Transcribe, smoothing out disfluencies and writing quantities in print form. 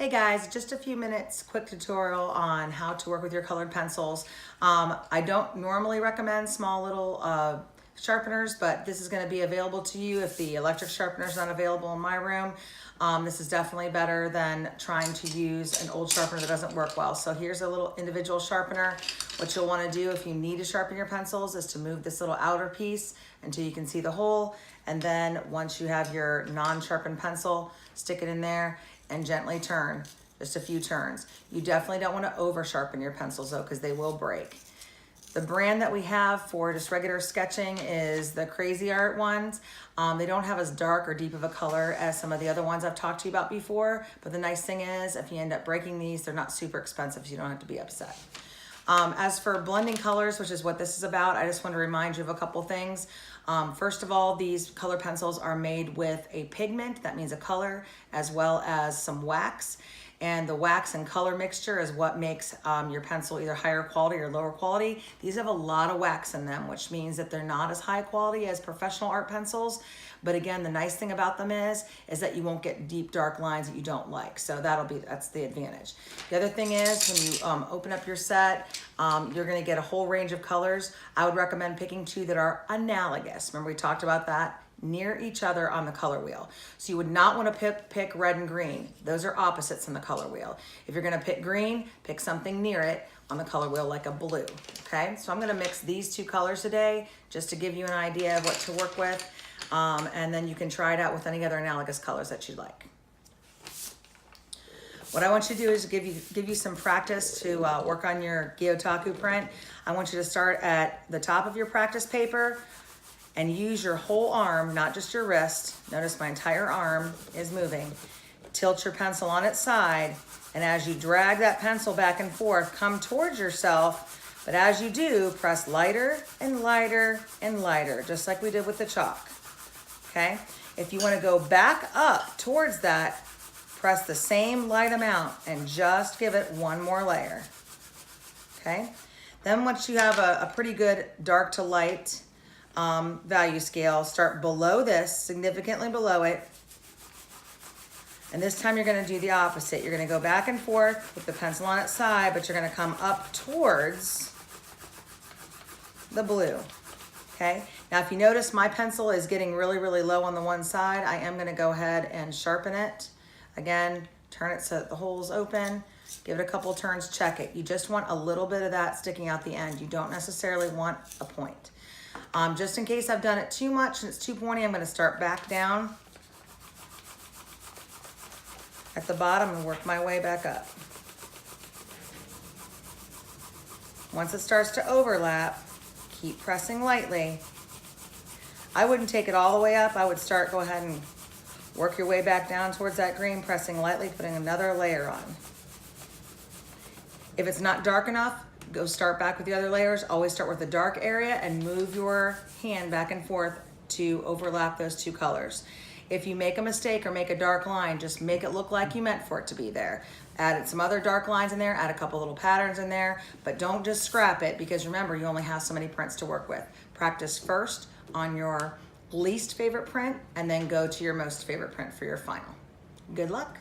Hey guys, just a few minutes, quick tutorial on how to work with your colored pencils. I don't normally recommend small little sharpeners, but this is going to be available to you if the electric sharpener is not available in my room. This is definitely better than trying to use an old sharpener that doesn't work well. So here's a little individual sharpener. What you'll want to do if you need to sharpen your pencils is to move this little outer piece until you can see the hole. And then once you have your non-sharpened pencil, stick it in there and gently turn, just a few turns. You definitely don't want to over sharpen your pencils though, because they will break. The brand that we have for just regular sketching is the Crazy Art ones. They don't have as dark or deep of a color as some of the other ones I've talked to you about before, but the nice thing is if you end up breaking these, they're not super expensive, so you don't have to be upset. As for blending colors, which is what this is about, I just want to remind you of a couple things. First of all, these color pencils are made with a pigment, that means a color, as well as some wax. And the wax and color mixture is what makes your pencil either higher quality or lower quality. These have a lot of wax in them, which means that they're not as high quality as professional art pencils. But again, the nice thing about them is that you won't get deep, dark lines that you don't like. So that's the advantage. The other thing is when you open up your set, you're gonna get a whole range of colors. I would recommend picking two that are analogous. Remember we talked about that? Near each other on the color wheel. So you would not want to pick red and green. Those are opposites in the color wheel. If you're going to pick green, pick something near it on the color wheel like a blue. Okay, so I'm going to mix these two colors today just to give you an idea of what to work with, and then you can try it out with any other analogous colors that you like. What I want you to do is give you some practice to work on your Gyotaku print. I want you to start at the top of your practice paper and use your whole arm, not just your wrist. Notice my entire arm is moving. Tilt your pencil on its side, and as you drag that pencil back and forth, come towards yourself, but as you do, press lighter and lighter and lighter, just like we did with the chalk, okay? If you wanna go back up towards that, press the same light amount and just give it one more layer, okay? Then once you have a pretty good dark to light value scale, start below this, significantly below it. And this time you're gonna do the opposite. You're gonna go back and forth with the pencil on its side, but you're gonna come up towards the blue, okay? Now if you notice my pencil is getting really, really low on the one side, I am gonna go ahead and sharpen it. Again, turn it so that the hole's open. Give it a couple turns, check it. You just want a little bit of that sticking out the end. You don't necessarily want a point. Just in case I've done it too much and it's too pointy, I'm going to start back down at the bottom and work my way back up. Once it starts to overlap, keep pressing lightly. I wouldn't take it all the way up. I would go ahead and work your way back down towards that green, pressing lightly, putting another layer on. If it's not dark enough, go start back with the other layers. Always start with the dark area and move your hand back and forth to overlap those two colors. If you make a mistake or make a dark line, just make it look like you meant for it to be there. Add some other dark lines in there, add a couple little patterns in there, but don't just scrap it, because remember, you only have so many prints to work with. Practice first on your least favorite print and then go to your most favorite print for your final. Good luck.